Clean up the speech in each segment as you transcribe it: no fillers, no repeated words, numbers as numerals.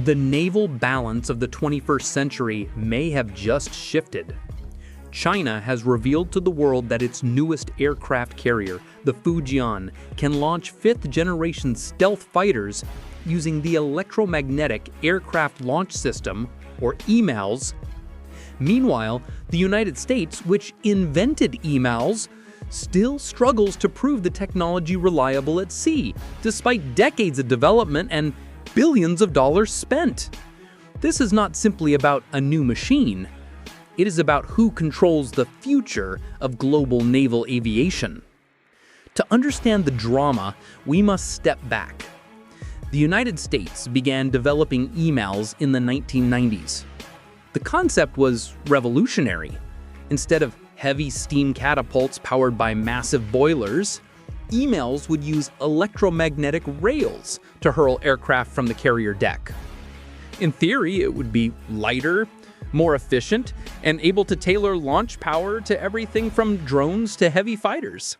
The naval balance of the 21st century may have just shifted. China has revealed to the world that its newest aircraft carrier, the Fujian, can launch fifth-generation stealth fighters using the Electromagnetic Aircraft Launch System, or EMALS. Meanwhile, the United States, which invented EMALS, still struggles to prove the technology reliable at sea, despite decades of development and billions of dollars spent. This is not simply about a new machine. It is about who controls the future of global naval aviation. To understand the drama, we must step back. The United States began developing EMALS in the 1990s. The concept was revolutionary. Instead of heavy steam catapults powered by massive boilers, EMALS would use electromagnetic rails to hurl aircraft from the carrier deck. In theory, it would be lighter, more efficient, and able to tailor launch power to everything from drones to heavy fighters.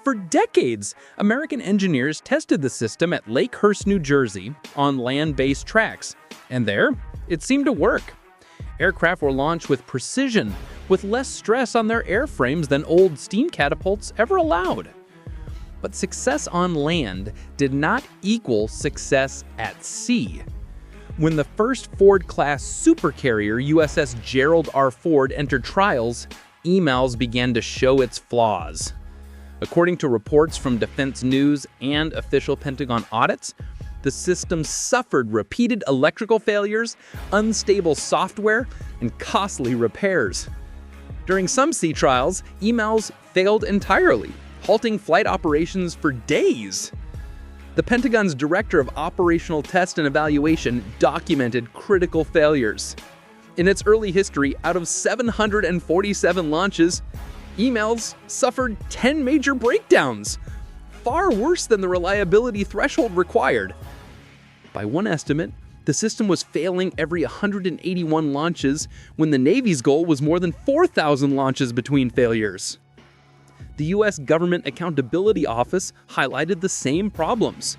For decades, American engineers tested the system at Lakehurst, New Jersey, on land-based tracks, and there, it seemed to work. Aircraft were launched with precision, with less stress on their airframes than old steam catapults ever allowed. But success on land did not equal success at sea. When the first Ford-class supercarrier USS Gerald R entered trials, EMALS began to show its flaws. According to reports from Defense News and official Pentagon audits, the system suffered repeated electrical failures, unstable software, and costly repairs. During some sea trials, EMALS failed entirely, halting flight operations for days. The Pentagon's Director of Operational Test and Evaluation documented critical failures. In its early history, out of 747 launches, EMALS suffered 10 major breakdowns, far worse than the reliability threshold required. By one estimate, the system was failing every 181 launches when the Navy's goal was more than 4,000 launches between failures. The U.S. Government Accountability Office highlighted the same problems.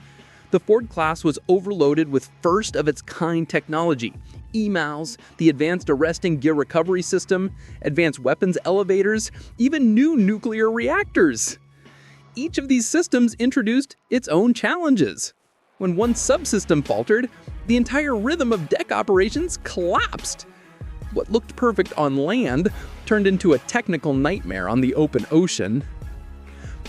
The Ford class was overloaded with first-of-its-kind technology, EMALS, the Advanced Arresting Gear Recovery System, advanced weapons elevators, even new nuclear reactors. Each of these systems introduced its own challenges. When one subsystem faltered, the entire rhythm of deck operations collapsed. What looked perfect on land turned into a technical nightmare on the open ocean.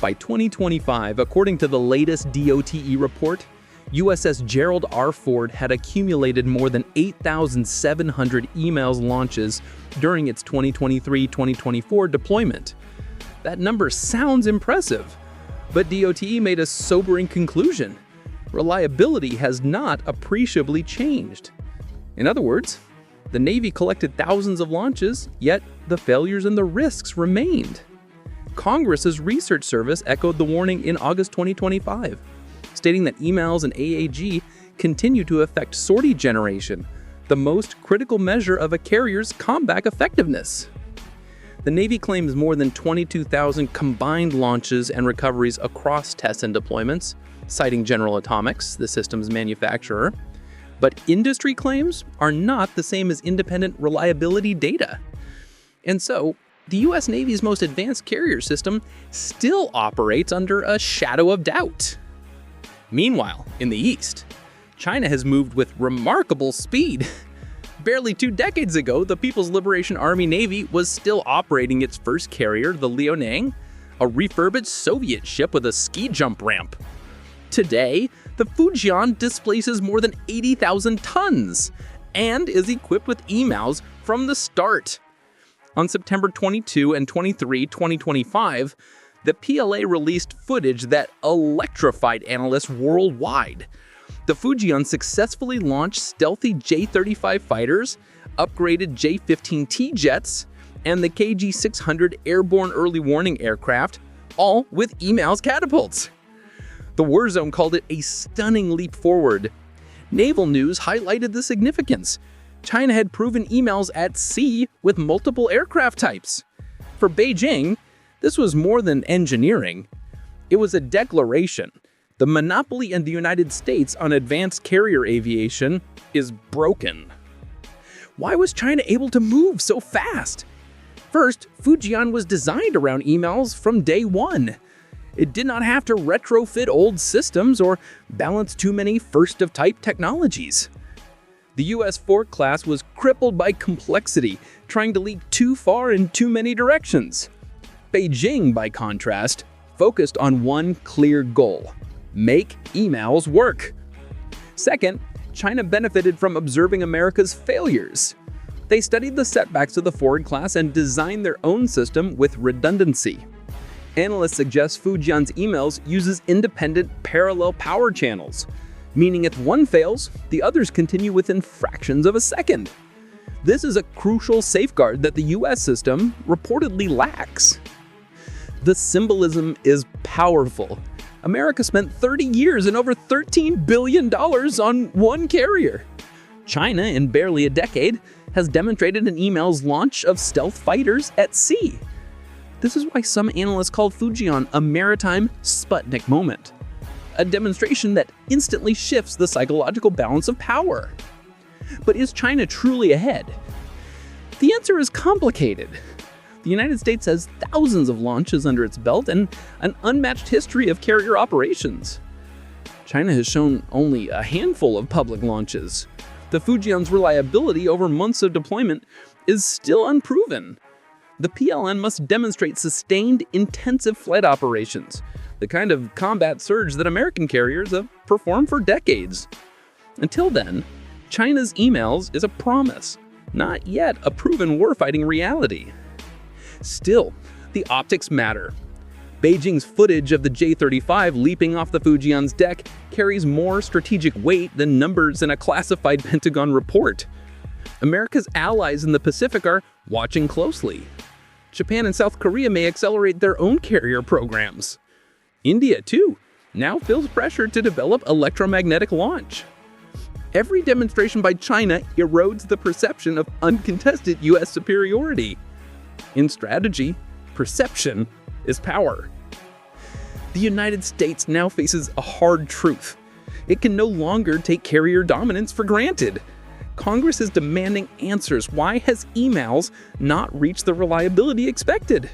By 2025, according to the latest DOTE report, USS Gerald R. had accumulated more than 8,700 EMALS launches during its 2023-2024 deployment. That number sounds impressive, but DOTE made a sobering conclusion. Reliability has not appreciably changed. In other words, the Navy collected thousands of launches, yet the failures and the risks remained. Congress's research service echoed the warning in August 2025, stating that EMALS and AAG continue to affect sortie generation, the most critical measure of a carrier's combat effectiveness. The Navy claims more than 22,000 combined launches and recoveries across tests and deployments, citing General Atomics, the system's manufacturer. But industry claims are not the same as independent reliability data. And so, the US Navy's most advanced carrier system still operates under a shadow of doubt. Meanwhile, in the East, China has moved with remarkable speed. Barely 2 decades ago, the People's Liberation Army Navy was still operating its first carrier, the Liaoning, a refurbished Soviet ship with a ski jump ramp. Today, the Fujian displaces more than 80,000 tons and is equipped with EMALS from the start. On September 22 and 23, 2025, the PLA released footage that electrified analysts worldwide. The Fujian successfully launched stealthy J-35 fighters, upgraded J-15T jets, and the KJ-600 airborne early warning aircraft, all with EMALS catapults. The war zone called it a stunning leap forward. Naval News highlighted the significance. China had proven EMALS at sea with multiple aircraft types. For Beijing, this was more than engineering. It was a declaration. The monopoly in the United States on advanced carrier aviation is broken. Why was China able to move so fast? First, Fujian was designed around EMALS from day one. It did not have to retrofit old systems or balance too many first-of-type technologies. The US Ford class was crippled by complexity, trying to leap too far in too many directions. Beijing, by contrast, focused on one clear goal: make EMALS work. Second, China benefited from observing America's failures. They studied the setbacks of the Ford class and designed their own system with redundancy. Analysts suggest Fujian's EMALS uses independent parallel power channels, meaning if one fails, the others continue within fractions of a second. This is a crucial safeguard that the US system reportedly lacks. The symbolism is powerful. America spent 30 years and over $13 billion on one carrier. China, in barely a decade, has demonstrated an EMALS launch of stealth fighters at sea. This is why some analysts called Fujian a maritime Sputnik moment, a demonstration that instantly shifts the psychological balance of power. But is China truly ahead? The answer is complicated. The United States has thousands of launches under its belt and an unmatched history of carrier operations. China has shown only a handful of public launches. The Fujian's reliability over months of deployment is still unproven. The PLN must demonstrate sustained, intensive flight operations, the kind of combat surge that American carriers have performed for decades. Until then, China's EMALS is a promise, not yet a proven warfighting reality. Still, the optics matter. Beijing's footage of the J-35 leaping off the Fujian's deck carries more strategic weight than numbers in a classified Pentagon report. America's allies in the Pacific are watching closely. Japan and South Korea may accelerate their own carrier programs. India, too, now feels pressure to develop electromagnetic launch. Every demonstration by China erodes the perception of uncontested US superiority. In strategy, perception is power. The United States now faces a hard truth. It can no longer take carrier dominance for granted. Congress is demanding answers. Why has EMALS not reached the reliability expected?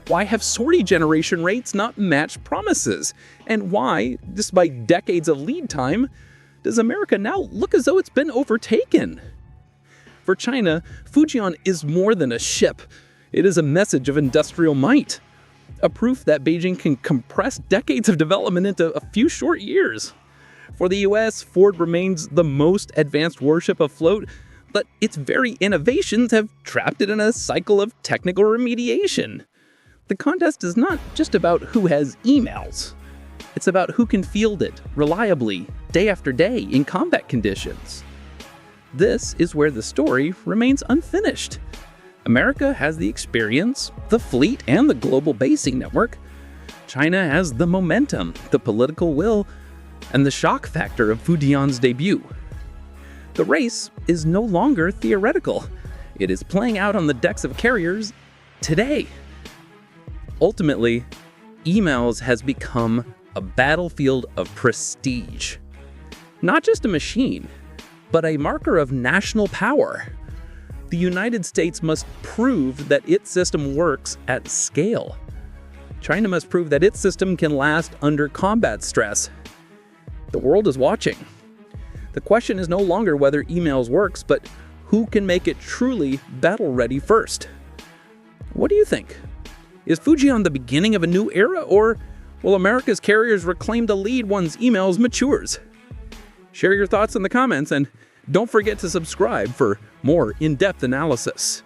Why have sortie generation rates not matched promises? And why, despite decades of lead time, does America now look as though it's been overtaken? For China, Fujian is more than a ship. It is a message of industrial might, a proof that Beijing can compress decades of development into a few short years. For the US, Ford remains the most advanced warship afloat, but its very innovations have trapped it in a cycle of technical remediation. The contest is not just about who has EMALS. It's about who can field it reliably, day after day, in combat conditions. This is where the story remains unfinished. America has the experience, the fleet, and the global basing network. China has the momentum, the political will, and the shock factor of Fujian's debut. The race is no longer theoretical. It is playing out on the decks of carriers today. Ultimately, EMALS has become a battlefield of prestige. Not just a machine, but a marker of national power. The United States must prove that its system works at scale. China must prove that its system can last under combat stress. The world is watching. The question is no longer whether EMALS works, but who can make it truly battle-ready first. What do you think? Is Fujian the beginning of a new era, or will America's carriers reclaim the lead once EMALS matures? Share your thoughts in the comments, and don't forget to subscribe for more in-depth analysis.